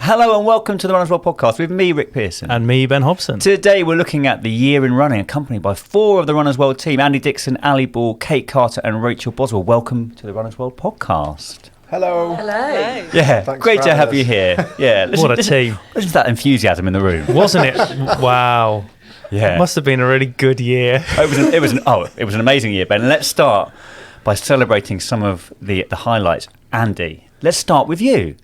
Hello and welcome to the Runners World podcast with me, Rick Pearson. And me, Ben Hobson. Today we're looking at the year in running, accompanied by 4 of the Runners World team, Andy Dixon, Ali Ball, Kate Carter and Rachel Boswell. Welcome to the Runners World podcast. Hello. Yeah, Thanks great to have us. you here. Yeah, What a team. Listen to that enthusiasm in the room. Wasn't it? Wow. Yeah. Must have been a really good year. It was an amazing year, Ben. Let's start by celebrating some of the highlights. Andy, let's start with you.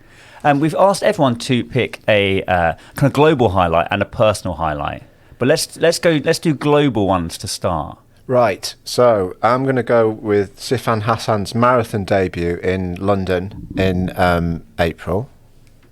We've asked everyone to pick a kind of global highlight and a personal highlight, but let's do global ones to start. Right, so I'm going to go with Sifan Hassan's marathon debut in London in April.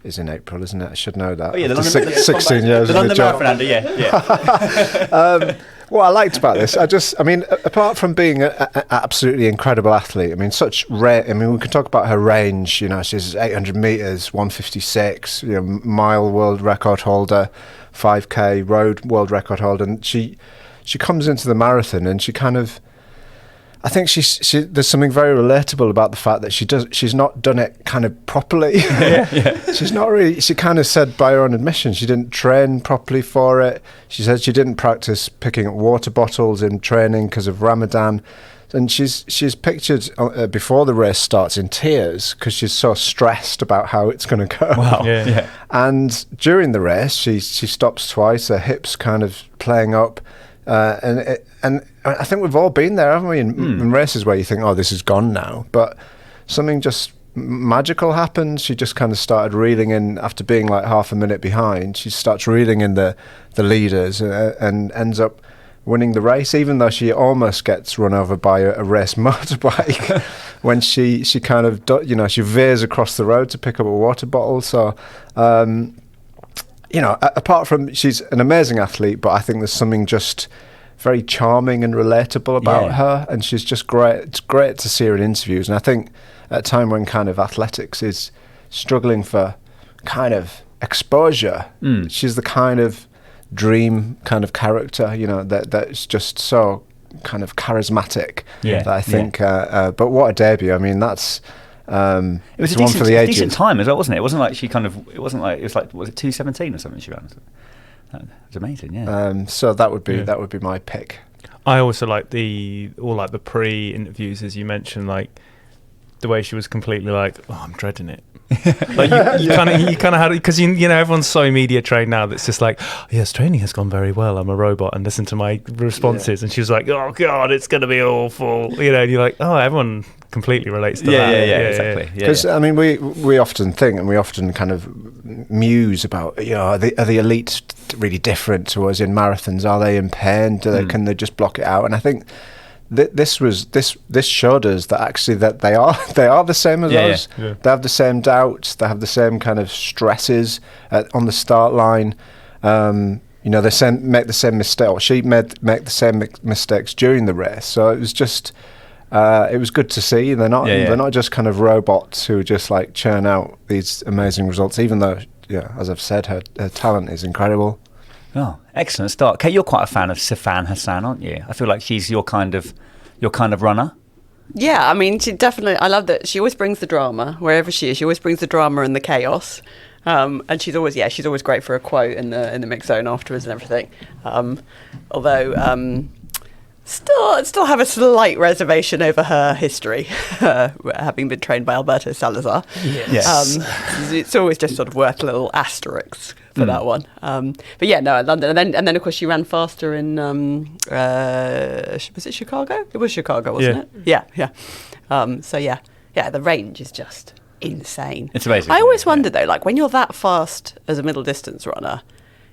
It's in April, isn't it? I should know that. Oh yeah, the After London, 16 years the in London the job. Marathon, Andy. Yeah. What I liked about this, apart from being an absolutely incredible athlete, we can talk about her range. She's 800 meters, 156, mile world record holder, 5K road world record holder, and she comes into the marathon and I think there's something very relatable about the fact that she's not done it kind of properly. She's not really. She kind of said by her own admission she didn't train properly for it. She said she didn't practice picking up water bottles in training because of Ramadan, and she's pictured before the race starts in tears because she's so stressed about how it's going to go. Wow. Yeah. And during the race, she stops twice. Her hips kind of playing up. And I think we've all been there, haven't we, in races where you think, oh, this is gone now. But something just magical happened. She just kind of started reeling in after being like half a minute behind. She starts reeling in the leaders and ends up winning the race, even though she almost gets run over by a race motorbike when she kind of, she veers across the road to pick up a water bottle. So, apart from she's an amazing athlete, but I think there's something just very charming and relatable about her, and she's just great. It's great to see her in interviews, and I think at a time when kind of athletics is struggling for kind of exposure, she's the kind of dream kind of character, that's just so kind of charismatic. That I think. But what a debut! That's. It was a decent time as well, wasn't it? It wasn't like it was like, was it 2:17 or something she ran? It was amazing, yeah. So that would be my pick. I also like the pre-interviews, as you mentioned, like the way she was completely like, oh, I'm dreading it. Like you kind of had it because everyone's so media trained now that's just like, oh, yes, training has gone very well. I'm a robot and listen to my responses. And she was like, oh god, it's going to be awful. And you're like, oh, everyone completely relates to that. Yeah, exactly. Because we often think and we often kind of muse about, are the elite really different to us in marathons? Are they in pain? Can they just block it out? And I think this showed us that actually that they are the same as us. Yeah. They have the same doubts. They have the same kind of stresses on the start line. They make the same mistake, or she make the same mistakes during the race. So it was just it was good to see. They're not just kind of robots who just like churn out these amazing results. Even though, as I've said, her talent is incredible. Oh, excellent start. Kate, you're quite a fan of Sifan Hassan, aren't you? I feel like she's your kind of runner. Yeah, she definitely, I love that she always brings the drama wherever she is. She always brings the drama and the chaos. And she's always great for a quote in the mix zone afterwards and everything. Although still have a slight reservation over her history, having been trained by Alberto Salazar. Yes. It's always just sort of worth a little asterisk for that one. But yeah, no, London, and then of course she ran faster in was it Chicago? It was Chicago, wasn't it? Yeah. The range is just insane. It's amazing. I always wonder though, like when you're that fast as a middle distance runner,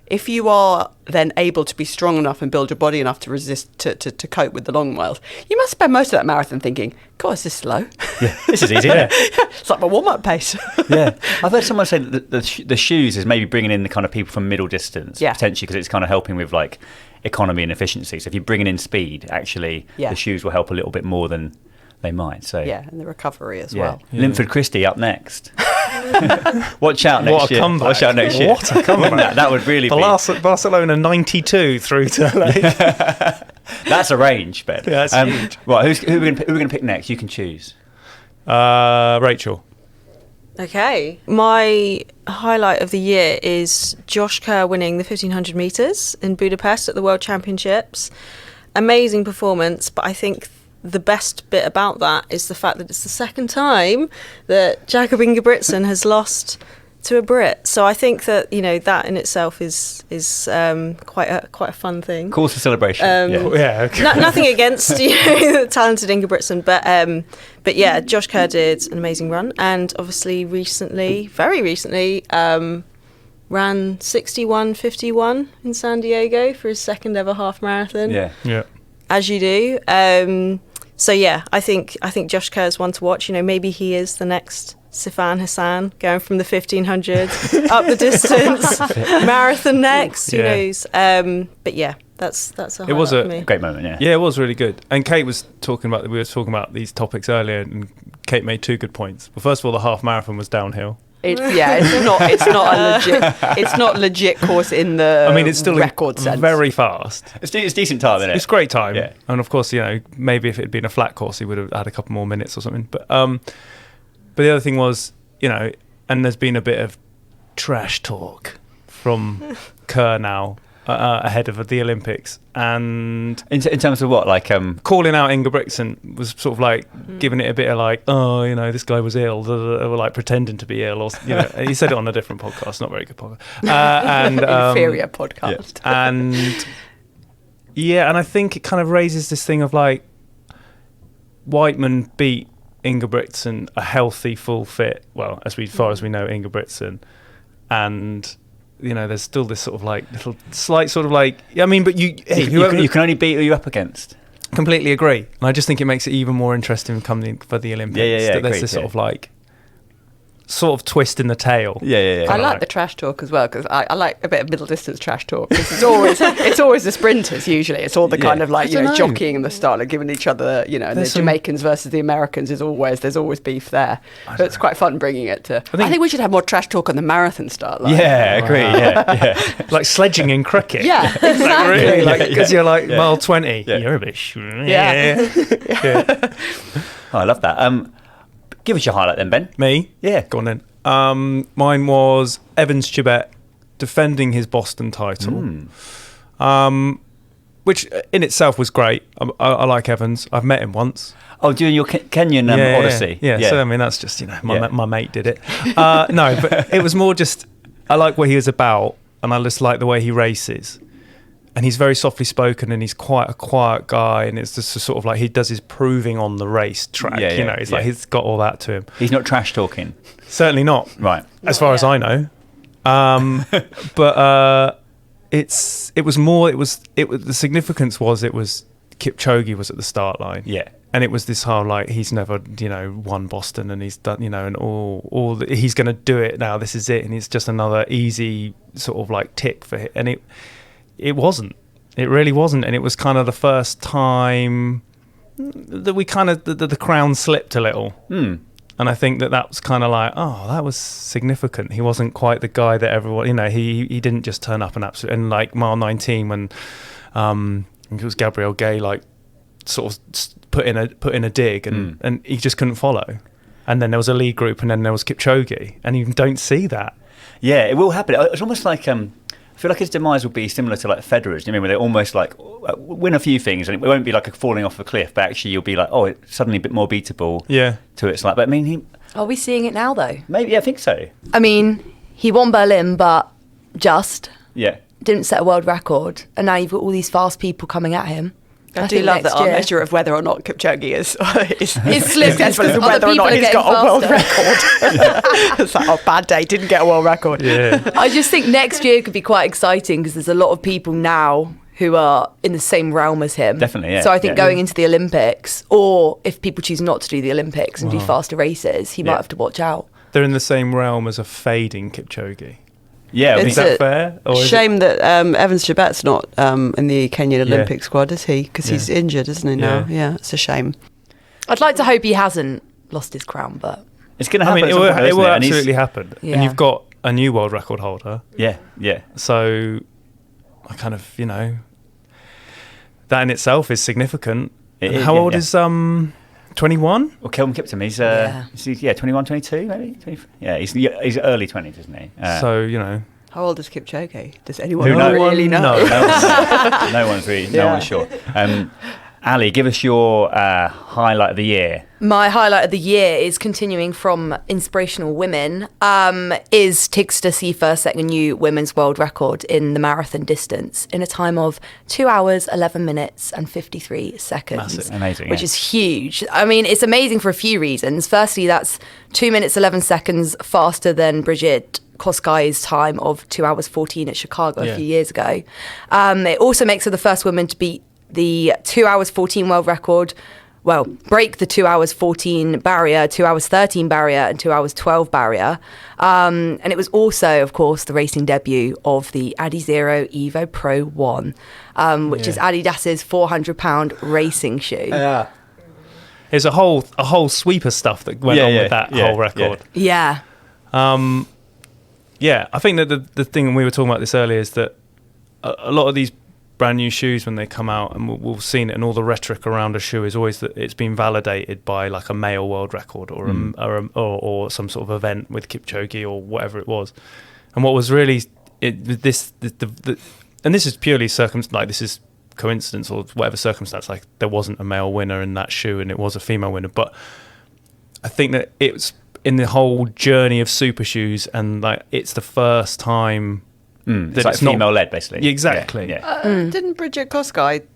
if you are then able to be strong enough and build your body enough to resist to cope with the long miles, you must spend most of that marathon thinking, God, is this slow? Yeah, this is easy. Yeah. It's like my warm-up pace. Yeah, I've heard someone say that the shoes is maybe bringing in the kind of people from middle distance, potentially, because it's kind of helping with like economy and efficiency. So if you're bringing in speed, actually, the shoes will help a little bit more than they might. So and the recovery as well. Linford Christie up next. Watch out next year. Comeback. Watch out next year. What a comeback. That would really be. Barcelona 92 through to That's a range, Ben. Yeah, that's huge. Right, who are we going to pick next? You can choose. Rachel. Okay. My highlight of the year is Josh Kerr winning the 1500 metres in Budapest at the World Championships. Amazing performance, but I think the best bit about that is the fact that it's the second time that Jakob Ingebrigtsen has lost to a Brit. So I think that, you know, that in itself is quite a fun thing. Cause for celebration. Okay. Nothing against the talented Ingebrigtsen, but yeah, Josh Kerr did an amazing run, and obviously very recently, ran 61:51 in San Diego for his second ever half marathon. Yeah. As you do. So yeah, I think Josh Kerr's one to watch. You know, maybe he is the next Sifan Hassan, going from the 1500 up the distance, marathon next. Who knows? But yeah, that's a highlight. It was for me. Great moment, yeah. Yeah, it was really good. And Kate was we were talking about these topics earlier, and Kate made 2 good points. Well, first of all, the half marathon was downhill. It's not a legit course in the it's still record sense. Very fast. It's decent time, isn't it? It's great time. Yeah. And of course, you know, maybe if it had been a flat course, he would have had a couple more minutes or something. But the other thing was, you know, and there's been a bit of trash talk from Kerr now ahead of the Olympics, and in terms of what, like calling out Ingebrigtsen was sort of like giving it a bit of like, oh, you know, this guy was ill, or like pretending to be ill, or you know, he said it on a different podcast, not very good podcast, and inferior podcast, and I think it kind of raises this thing of like, Whiteman beat Ingebrigtsen a healthy, full fit, well, as far as we know, Ingebrigtsen, and you know, there's still this sort of like little slight sort of like, I mean, but you can only beat who you're up against. Completely agree, and I just think it makes it even more interesting coming for the Olympics. That there's this sort of like sort of twist in the tail. I like the trash talk as well, because I like a bit of middle distance trash talk, because it's always the sprinters usually. It's all the kind of like, you know, jockeying and the style of giving each other, you know, and the Jamaicans versus the Americans there's always beef there. But it's quite fun bringing it to. I think we should have more trash talk on the marathon start line. Yeah, agree. Yeah. Like sledging in cricket. Yeah, exactly. Like really, like because you're like mile 20. Yeah. You're a bit. Yeah. Oh, I love that. Give us your highlight then, Ben. Me? Yeah. Go on then. Mine was Evans Chibet defending his Boston title, which in itself was great. I like Evans. I've met him once. Oh, doing your Kenyan Odyssey. Yeah. So, I mean, that's just, you know, my mate did it. No, but it was more just, I like what he was about, and I just like the way he races. And he's very softly spoken, and he's quite a quiet guy, and it's just sort of like he does his proving on the race track. You know, it's like he's got all that to him. He's not trash talking. Certainly not. Right. As far as I know. But it was the significance was Kipchoge was at the start line. Yeah. And it was this whole like, he's never, you know, won Boston, and he's done, you know, and he's going to do it now. This is it, and it's just another easy sort of like tick for him. And it wasn't. It really wasn't. And it was kind of the first time that we kind of, the crown slipped a little. And I think that was kind of like, oh, that was significant. He wasn't quite the guy that everyone, you know, he didn't just turn up and like mile 19 when it was Gabriel Gay, like sort of put in a dig and he just couldn't follow. And then there was a lead group, and then there was Kipchoge, and you don't see that. Yeah, it will happen. It's almost like I feel like his demise will be similar to like Federer's. You know, where they almost like win a few things, and it won't be like a falling off a cliff, but actually you'll be like, oh, it's suddenly a bit more beatable. Yeah. To it's like, but I mean, are we seeing it now though? Maybe, I think so. I mean, he won Berlin, but didn't set a world record, and now you've got all these fast people coming at him. I do love that our measure of whether or not Kipchoge is slipped because whether or not he's got a world record. It's like, oh, bad day, didn't get a world record. Yeah. I just think next year could be quite exciting, because there's a lot of people now who are in the same realm as him. Definitely, yeah. So I think going into the Olympics, or if people choose not to do the Olympics and do faster races, he might have to watch out. They're in the same realm as a fading Kipchoge. Yeah, is that fair? Or shame that Evans Chibet's not in the Kenyan Olympic squad, is he? Because he's injured, isn't he now? Yeah, it's a shame. I'd like to hope he hasn't lost his crown, but it's going to happen. I mean, it will absolutely happen. Yeah. And you've got a new world record holder. Yeah. So I kind of, you know, that in itself is significant. How old is 21? Or Kelvin Kiptum. He's 21, 22 maybe. 20, yeah, he's early 20s, isn't he? So you know. How old is Kipchoge? Does anyone Who knows? really know? No one's sure. Ali, give us your highlight of the year. My highlight of the year is continuing from inspirational women, is Tigst Assefa setting a new women's world record in the marathon distance in a time of 2 hours, 11 minutes and 53 seconds. Massive. Amazing. Which is huge. I mean, it's amazing for a few reasons. Firstly, that's 2 minutes, 11 seconds faster than Brigitte Koskai's time of 2 hours 14 at Chicago a few years ago. It also makes her the first woman to beat the 2 hours 14 world record, break the 2 hours 14 barrier, 2 hours 13 barrier and 2 hours 12 barrier. And it was also, of course, the racing debut of the Adizero Evo Pro 1, which is Adidas's 400-pound racing shoe. Yeah. There's a whole sweep of stuff that went on with that whole record. Yeah. I think that the thing, and we were talking about this earlier, is that a lot of these brand new shoes, when they come out, and we've seen it, and all the rhetoric around a shoe is always that it's been validated by like a male world record or some sort of event with Kipchoge or whatever it was. And what was really and this is purely this is coincidence or whatever circumstance, like there wasn't a male winner in that shoe and it was a female winner, but I think that it's in the whole journey of super shoes, and like it's the first time that it's like female-led, basically. Exactly. Didn't Brigitte Koskai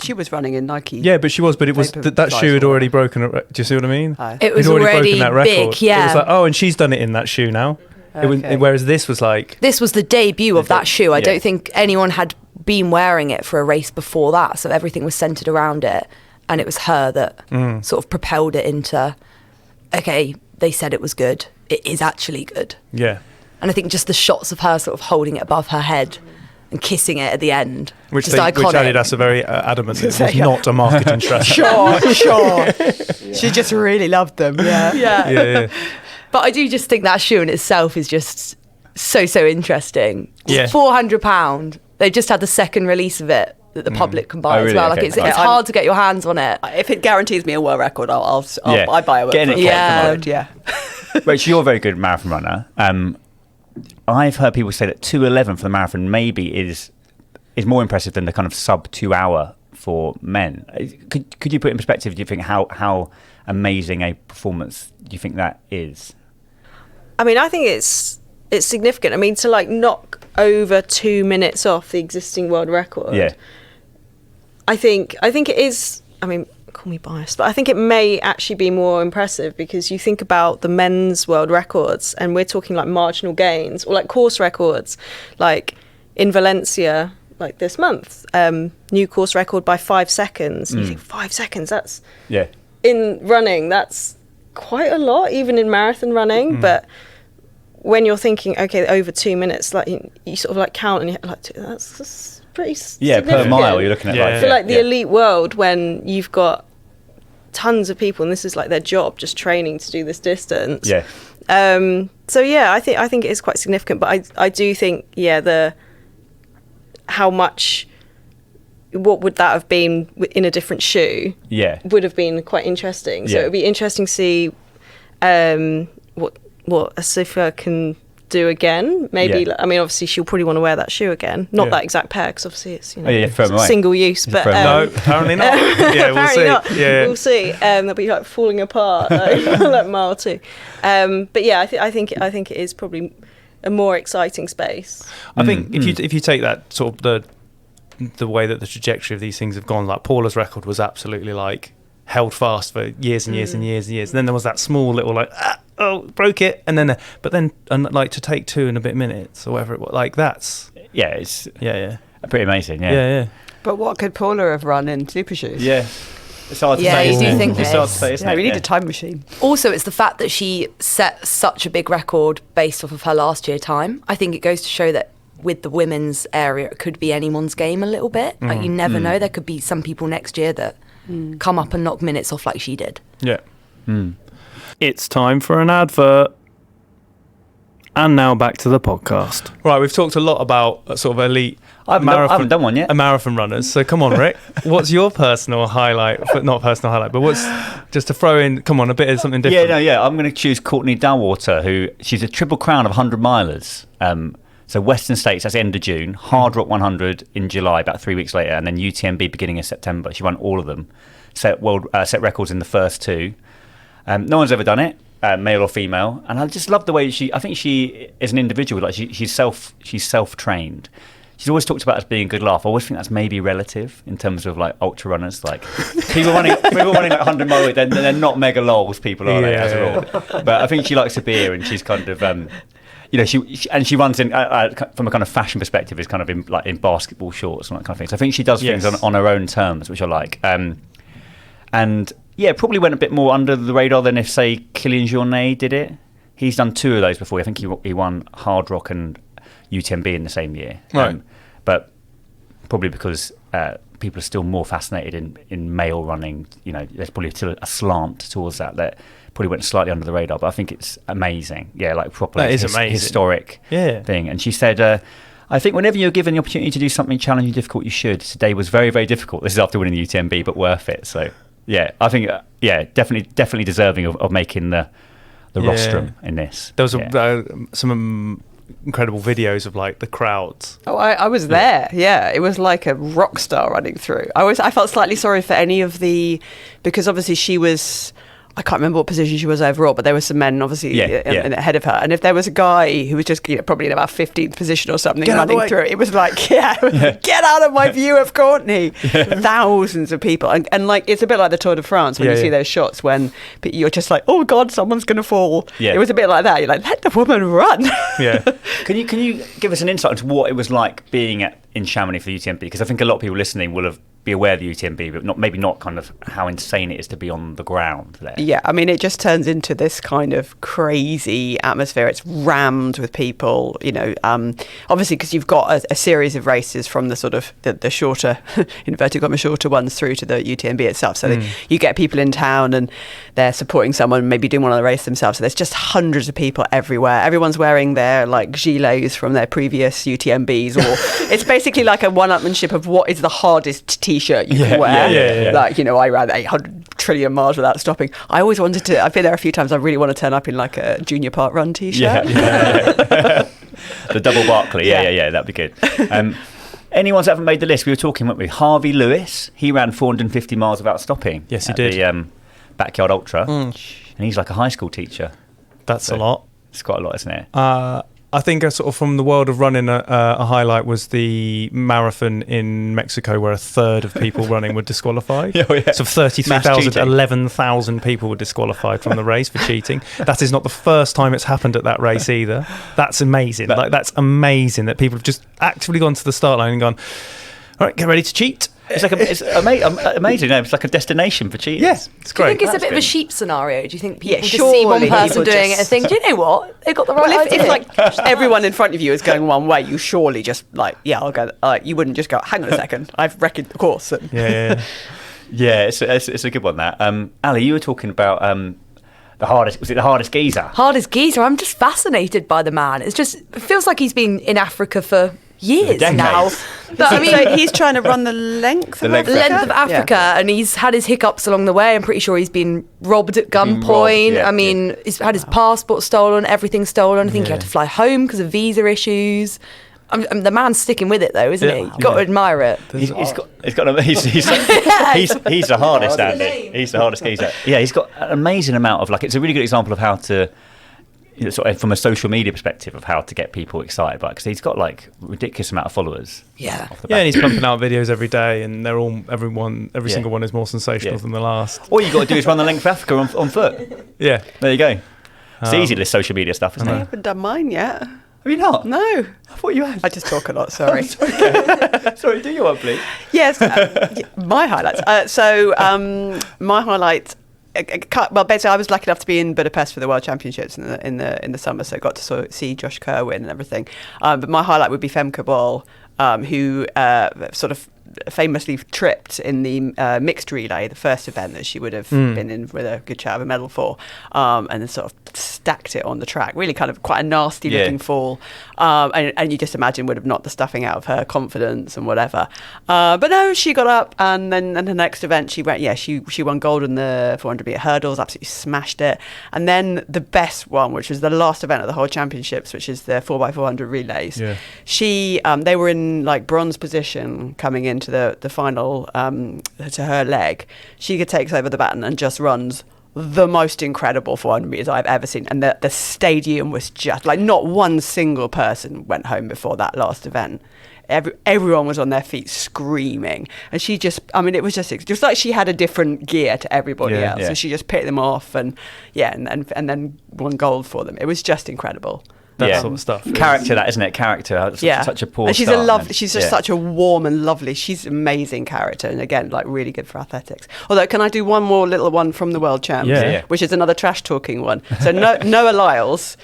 she was running in Nike? Yeah, but she was. But it was that shoe had already broken. Do you see what I mean? It was already broken that record. big. Yeah. It was like, and she's done it in that shoe now. Okay. Whereas this was like the debut of that shoe. I don't think anyone had been wearing it for a race before that, so everything was centered around it, and it was her that sort of propelled it into. Okay, they said it was good. It is actually good. Yeah. And I think just the shots of her sort of holding it above her head and kissing it at the end, which iconic. Which Adidas are very adamant that it was not a marketing strategy. Sure. She just really loved them. Yeah. But I do just think that shoe in itself is just so interesting. Yeah. £400. They just had the second release of it that the public can buy as well. Okay. Like it's hard to get your hands on it. If it guarantees me a world record, I buy a world record. Yeah. Rachel, you're a very good marathon runner. I've heard people say that 2:11 for the marathon maybe is more impressive than the kind of sub 2 hour for men. Could you put in perspective? Do you think how amazing a performance do you think that is? I mean, I think it's significant. I mean, to like knock over 2 minutes off the existing world record. Yeah. I think it is. I mean, call me biased, but I think it may actually be more impressive because you think about the men's world records and we're talking like marginal gains or like course records, like in Valencia, like this month, new course record by 5 seconds. And you think 5 seconds, that's in running, that's quite a lot, even in marathon running. But when you're thinking, okay, over 2 minutes, like you sort of like count and you're like, that's pretty significant. Per mile you're looking at for like the elite world, when you've got tons of people and this is like their job, just training to do this distance. I think it is quite significant, but I do think what would that have been in a different shoe would have been quite interesting. So it would be interesting to see what Assefa can do again. Maybe I mean, obviously she'll probably want to wear that shoe again, not that exact pair, because obviously it's single use, but no, apparently not. We'll see. Not. We'll see. They'll be like falling apart like mile 2. But I think it is probably a more exciting space. I think if you take that sort of the way that the trajectory of these things have gone, like Paula's record was absolutely like held fast for years and years and years and years, and then there was that small little like broke it, and then like to take 2 and a bit minutes or whatever it was, like that's it's pretty amazing. But what could Paula have run in super shoes? It's hard to say. You do think it's hard to say, isn't it? We need a time machine. Also, it's the fact that she set such a big record based off of her last year time. I think it goes to show that with the women's area, it could be anyone's game a little bit. Like you never know. There could be some people next year that come up and knock minutes off like she did. It's time for an advert. And now back to the podcast. Right, we've talked a lot about sort of elite I haven't done one yet. marathon runners. So come on, Rick. What's your personal highlight? Not personal highlight, but what's just to throw in? Come on, a bit of something different. I'm going to choose Courtney Dalwater, she's a triple crown of 100 milers. So Western States, that's the end of June. Hard Rock 100 in July, about 3 weeks later, and then UTMB beginning of September. She won all of them. Set records in the first two. No one's ever done it, male or female. And I just love the way I think she is an individual. Like she's self-trained. She's always talked about as being a good laugh. I always think that's maybe relative in terms of like ultra runners. Like people running like 100 miles, they're not mega lols people, are they, as a rule? But I think she likes a beer, and she's kind of she runs in from a kind of fashion perspective, is kind of in basketball shorts and that kind of thing. So I think she does things on her own terms, which I like. And probably went a bit more under the radar than if, say, Kylian Jornet did it. He's done two of those before. I think he won Hard Rock and UTMB in the same year. Right. But probably because people are still more fascinated in male running. There's probably still a slant towards that probably went slightly under the radar. But I think it's amazing. Yeah, like properly that is amazing. Historic thing. And she said, I think whenever you're given the opportunity to do something challenging, difficult, you should. Today was very, very difficult. This is after winning the UTMB, but worth it. So yeah, I think definitely deserving of making the rostrum in this. There was some incredible videos of like the crowds. Oh, I was there. Yeah, it was like a rock star running through. I felt slightly sorry for any of because obviously she was. I can't remember what position she was overall, but there were some men obviously ahead of her. And if there was a guy who was just probably in about 15th position or something running through, it was like, get out of my view of Courtney. Thousands of people. And like, it's a bit like the Tour de France when you see those shots when you're just like, oh God, someone's going to fall. Yeah. It was a bit like that. You're like, let the woman run. Yeah. Can you give us an insight into what it was like being in Chamonix for the UTMB? Because I think a lot of people listening will be aware of the UTMB, but maybe not kind of how insane it is to be on the ground there. Yeah, I mean, it just turns into this kind of crazy atmosphere. It's rammed with people, obviously because you've got a series of races from the sort of the shorter, inverted commas, shorter ones through to the UTMB itself. So you get people in town and they're supporting someone, maybe doing one of the races themselves. So there's just hundreds of people everywhere. Everyone's wearing their like gilets from their previous UTMBs, or it's basically like a one-upmanship of what is the hardest T-shirt you can wear. Yeah. Like, I ran 800 trillion miles without stopping. I always wanted to, I've been there a few times, I really want to turn up in like a Junior Park Run T-shirt. The double Barclay, that'd be good. Anyone that haven't made the list, we were talking, weren't we? Harvey Lewis, he ran 450 miles without stopping. Yes, he did. The Backyard Ultra. And he's like a high school teacher. That's a lot. It's quite a lot, isn't it? I think sort of from the world of running, a highlight was the marathon in Mexico where a third of people running were disqualified. So 33,000, 11,000 people were disqualified from the race for cheating. That is not the first time it's happened at that race either. That's amazing. That's amazing that people have just actively gone to the start line and gone, all right, get ready to cheat. It's amazing. It's like a destination for cheaters. Yeah, it's great. Do you think it's a bit of a sheep scenario? Do you think people just see surely one person people doing it and think, do you know what? They got the right idea. If like everyone in front of you is going one way, you surely just like, I'll go. You wouldn't just go, hang on a second, I've reckoned the course. Yeah, it's a good one, that. Ali, you were talking about the hardest. Was it the hardest geezer? Hardest geezer. I'm just fascinated by the man. It feels like he's been in Africa for years now. But I mean, he's trying to run the length of Africa, and he's had his hiccups along the way. I'm pretty sure he's been robbed at gunpoint. I mean, he's had his passport stolen, everything stolen. I think he had to fly home because of visa issues. The man's sticking with it though, isn't he? You've got to admire it. He's the hardest, Andy. He's the hardest geezer. Yeah, he's got an amazing amount of it's a really good example of how to, sort of from a social media perspective, of how to get people excited by it, because he's got ridiculous amount of followers. Yeah, and he's pumping out videos every day, and every single one is more sensational than the last. All you got to do is run the length of Africa on foot. Yeah, there you go. It's easy, this social media stuff, isn't it? I haven't done mine yet. Have you not? No. I thought you had. I just talk a lot, sorry. Sorry, do you want, please? Yes, my highlights. My highlight. Well, basically, I was lucky enough to be in Budapest for the World Championships in the summer, so I got to sort of see Josh Kerwin and everything. But my highlight would be Femke Bol, who sort of famously tripped in the mixed relay, the first event that she would have been in with a good shot of a medal for, and then sort of stacked it on the track. Really kind of quite a nasty looking fall, and you just imagine would have knocked the stuffing out of her confidence and whatever. But no, she got up, and then the next event she went. Yeah, she won gold in the 400 meter hurdles, absolutely smashed it. And then the best one, which was the last event of the whole championships, which is the 4x400 relays. Yeah. They were in like bronze position coming into the final to her leg. She takes over the baton and just runs the most incredible 400 meters I've ever seen, and the stadium was just like, not one single person went home before that last event. Everyone was on their feet screaming, and she just, I mean, it was just like she had a different gear to everybody else. Yeah. So she just picked them off, and then won gold for them. It was just incredible. That sort of stuff. Character, that, isn't it? Character. Such a poor and she's start, she's just such a warm and lovely. She's an amazing character, and again, like really good for athletics. Although, can I do one more little one from the World Champs? Yeah. Which is another trash talking one. So Noah Lyles,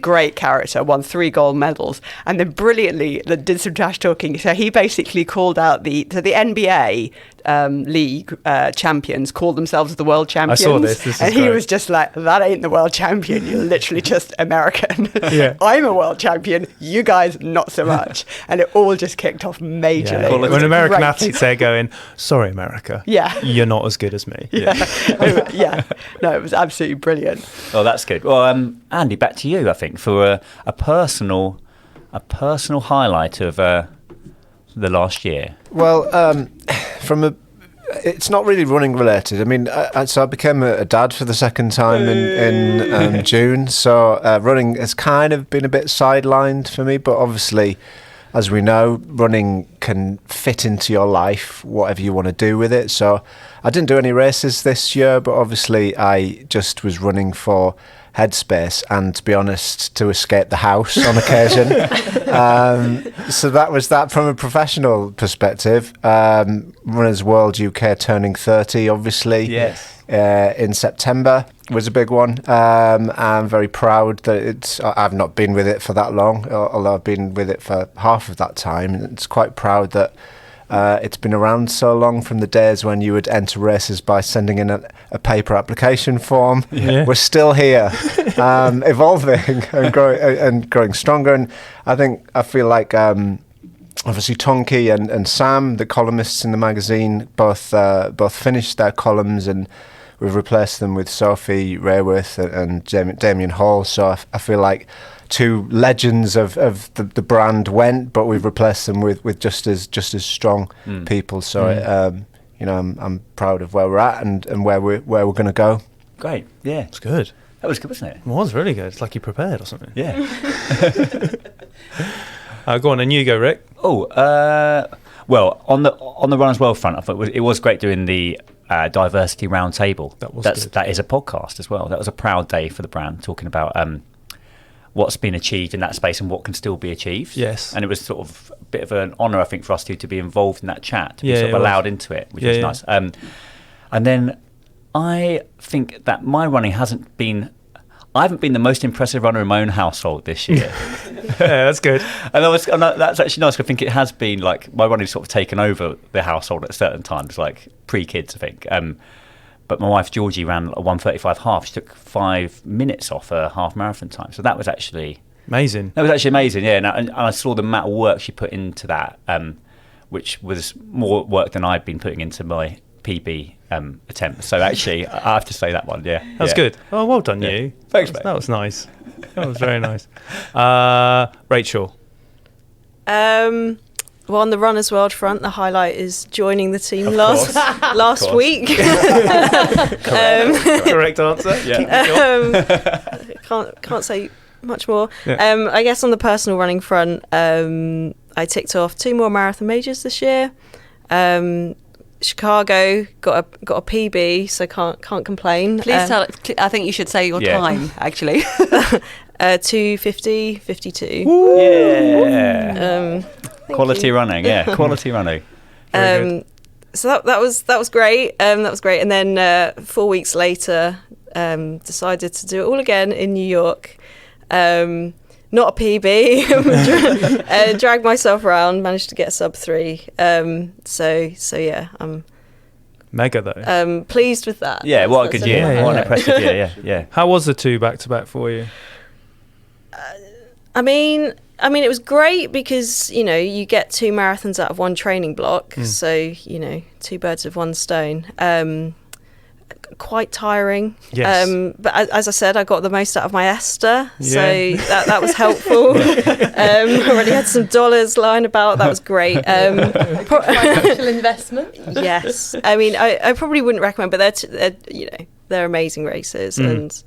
great character, won 3 gold medals, and then brilliantly did some trash talking. So he basically called out the NBA league champions called themselves the world champions. I saw this and is he great. was just like, that ain't the world champion, you're literally just American. Yeah. I'm a world champion, you guys not so much. And it all just kicked off majorly. Yeah. It was When American great. athletes there going, sorry America, you're not as good as me. Yeah. No, it was absolutely brilliant. Oh, that's good. Well, Andy, back to you, I think, for a personal highlight of the last year. Well, it's not really running related. I mean, so I became a dad for the second time in June. So running has kind of been a bit sidelined for me. But obviously, as we know, running can fit into your life, whatever you want to do with it. So I didn't do any races this year, but obviously I just was running for headspace and, to be honest, to escape the house on occasion. So that was that from a professional perspective. Runners World UK turning 30, obviously. Yes. In September was a big one. I'm very proud that I've not been with it for that long, although I've been with it for half of that time. And it's quite proud that it's been around so long, from the days when you would enter races by sending in a paper application form. Yeah. We're still here, evolving and growing stronger. And I feel like obviously Tonki and Sam, the columnists in the magazine, both finished their columns, and we've replaced them with Sophie Rayworth and Damien Hall. So I feel like 2 legends of the brand went, but we've replaced them with just as strong people. So I'm proud of where we're at and where we're going to go. Great, yeah, It's good. that was good, wasn't it? It was really good. It's like you prepared or something. Yeah. Go on, and you go, Rick. Oh, well, on the Runners World front, I thought it was great doing the diversity roundtable. That is a podcast as well. That was a proud day for the brand, talking about what's been achieved in that space and what can still be achieved. Yes. And it was sort of a bit of an honour, I think, for us to be involved in that chat, to be sort of allowed into it, which was nice. And then I think that my running I haven't been the most impressive runner in my own household this year. Yeah, that's good. And that's actually nice. I think it has been like my running's sort of taken over the household at certain times, like pre-kids, I think. But my wife Georgie ran a 1:35 half. She took 5 minutes off her half marathon time, so that was actually amazing. That was actually amazing, yeah. And I saw the amount of work she put into that, which was more work than I'd been putting into my PB attempt. So actually, I have to say that one, yeah. That's good. Oh, well done, you. Thanks, mate. That was nice. That was very nice. Rachel. Well, on the Runners World front, the highlight is joining the team last week. Correct answer. Yeah. Can't say much more. Yeah. I guess on the personal running front, I ticked off 2 more marathon majors this year. Chicago got a PB, so can't complain. Please tell. I think you should say your time, actually. 2:50:52. Yeah. Quality running, yeah. Quality running. Very good. So that was great. That was great. And then 4 weeks later, decided to do it all again in New York. not a PB. Dragged myself around, managed to get a sub 3. So yeah, I'm mega though. pleased with that. Yeah, what a That's good year. Yeah, What an yeah. impressive year, yeah. How was the 2 back-to-back for you? I mean, it was great because, you get 2 marathons out of one training block. So, 2 birds with one stone. Quite tiring. Yes. But as I said, I got the most out of my Esther. So Yeah. that was helpful. I already had some dollars lying about. That was great. Financial investment. Yes. I mean, I probably wouldn't recommend, but they're amazing races. And,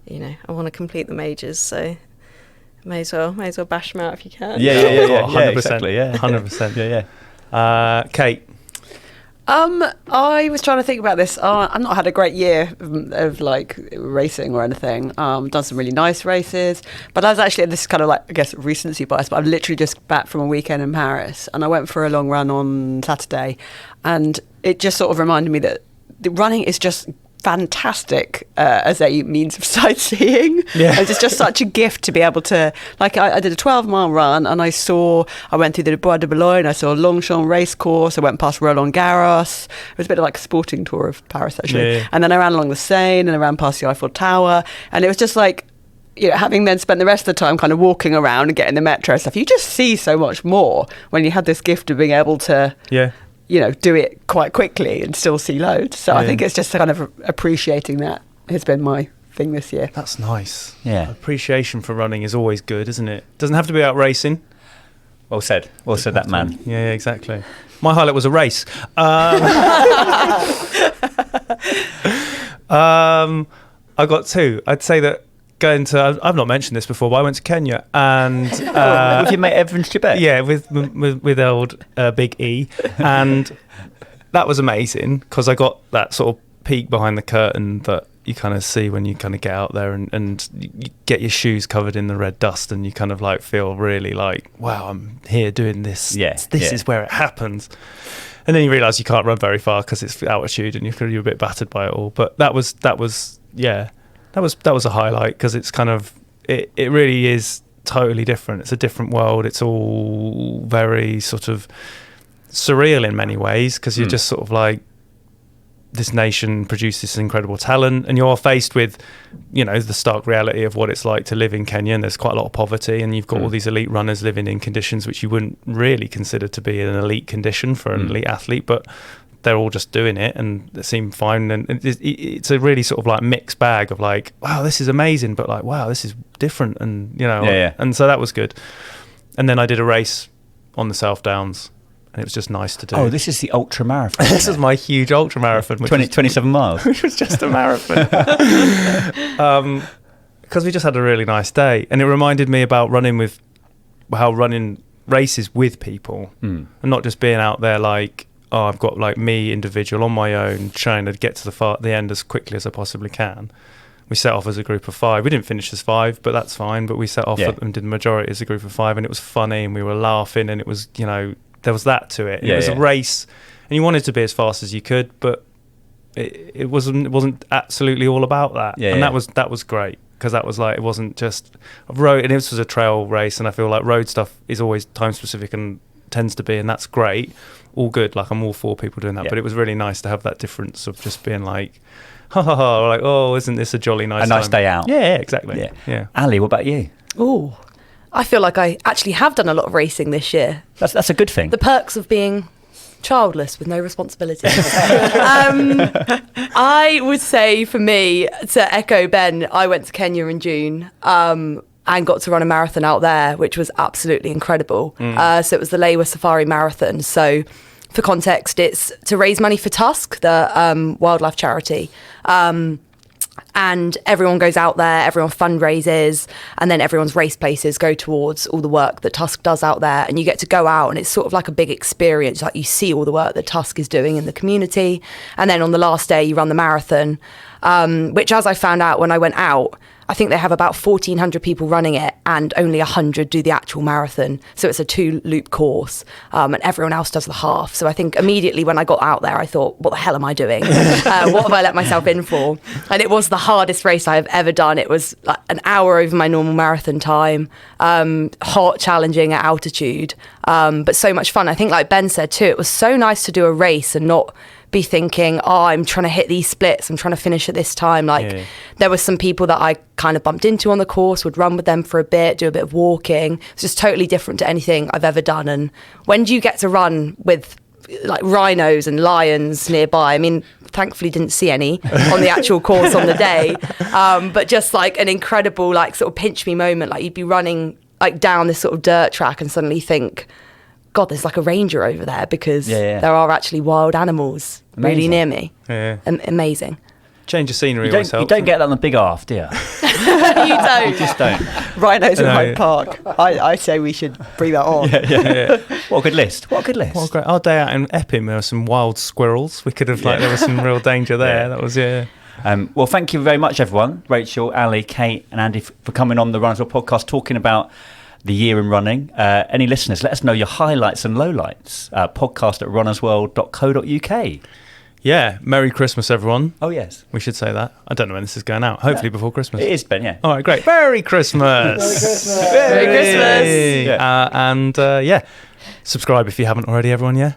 I want to complete the majors. So may as well bash them out if you can. Yeah, 100%. exactly, yeah. 100%. Yeah. Kate. I was trying to think about this. I've not had a great year of like racing or anything. Done some really nice races, but I was actually, this is kind of like, I guess, recency bias, but I'm literally just back from a weekend in Paris, and I went for a long run on Saturday, and it just sort of reminded me that the running is just fantastic as a means of sightseeing. Yeah. It's just such a gift to be able to, like, I did a 12-mile run, and I went through the Bois de Boulogne, I saw Longchamp race course, I went past Roland Garros. It was a bit of like a sporting tour of Paris, actually. Yeah. And then I ran along the Seine, and I ran past the Eiffel Tower, and it was just like, having then spent the rest of the time kind of walking around and getting the metro and stuff, you just see so much more when you had this gift of being able to do it quite quickly and still see loads. So I think it's just kind of appreciating that has been my thing this year. That's nice. Yeah. Appreciation for running is always good, isn't it? Doesn't have to be about racing. Well said, that man. Yeah, exactly. My highlight was a race. I got 2. I'd say that I've not mentioned this before, but I went to Kenya and with your mate Evan Chibet. Yeah, with old Big E, and that was amazing because I got that sort of peek behind the curtain that you kind of see when you kind of get out there and you get your shoes covered in the red dust and you kind of like feel really like, wow, I'm here doing this. Yeah, this is where it happens. And then you realise you can't run very far because it's altitude and you're a bit battered by it all. But that was a highlight because it's kind of it really is totally different. It's a different world. It's all very sort of surreal in many ways because you're just sort of like, this nation produced this incredible talent, and you're faced with, the stark reality of what it's like to live in Kenya, and there's quite a lot of poverty, and you've got all these elite runners living in conditions which you wouldn't really consider to be an elite condition for an elite athlete, but they're all just doing it and they seem fine. And it's a really sort of like mixed bag of like, wow, this is amazing, but like, wow, this is different. And, and so that was good. And then I did a race on the South Downs and it was just nice to do. Oh, this is the ultra marathon. This is my huge ultra marathon. 27 miles. Which was just a marathon. Because we just had a really nice day. And it reminded me about running races with people and not just being out there like, oh, I've got like me individual on my own trying to get to the end as quickly as I possibly can. We set off as a group of 5. We didn't finish as 5, but that's fine. But we set off and did the majority as a group of 5, and it was funny and we were laughing and it was, there was that to it. It was a race and you wanted to be as fast as you could, but it wasn't absolutely all about that. That was great because that was like, it wasn't just road, and this was a trail race, and I feel like road stuff is always time specific and tends to be, and that's great. All good, like I'm all for people doing that, but it was really nice to have that difference of just being like, ha ha ha, like, oh, isn't this a jolly nice nice day out? Yeah, exactly. Yeah. Ali, what about you? Oh, I feel like I actually have done a lot of racing this year. That's a good thing. The perks of being childless with no responsibility. I would say for me, to echo Ben, I went to Kenya in June. And got to run a marathon out there, which was absolutely incredible. So it was the Lewa Safari Marathon. So for context, it's to raise money for Tusk, the wildlife charity. And everyone goes out there, everyone fundraises, and then everyone's race places go towards all the work that Tusk does out there. And you get to go out, and it's sort of like a big experience. Like you see all the work that Tusk is doing in the community. And then on the last day, you run the marathon, which, as I found out when I went out, I think they have about 1,400 people running it and only 100 do the actual marathon. So it's a 2-loop course and everyone else does the half. So I think immediately when I got out there, I thought, what the hell am I doing? What have I let myself in for? And it was the hardest race I have ever done. It was like an hour over my normal marathon time, hot, challenging at altitude, but so much fun. I think like Ben said too, it was so nice to do a race and not be thinking, oh, I'm trying to hit these splits, I'm trying to finish at this time. Like there were some people that I kind of bumped into on the course, would run with them for a bit, do a bit of walking. It's just totally different to anything I've ever done. And when do you get to run with like rhinos and lions nearby? I mean, thankfully didn't see any on the actual course on the day, but just like an incredible like sort of pinch me moment. Like you'd be running like down this sort of dirt track and suddenly think, God, there's like a ranger over there because there are actually wild animals really near me. Amazing. Change of scenery. You don't get that on the big half, do you? You don't. You just don't. Rhinos in Hyde Park. I say we should bring that on. What a good list. What a great. Our day out in Epping, there were some wild squirrels. We could have there was some real danger there. That was well, thank you very much, everyone. Rachel, Ali, Kate, and Andy for coming on the Runners World podcast, talking about the year in running. Any listeners, let us know your highlights and lowlights. podcast@runnersworld.co.uk. Yeah, Merry Christmas, everyone. Oh, yes. We should say that. I don't know when this is going out. Hopefully before Christmas. It is, Ben, yeah. All right, great. Merry Christmas. Merry Christmas. And subscribe if you haven't already, everyone, yeah?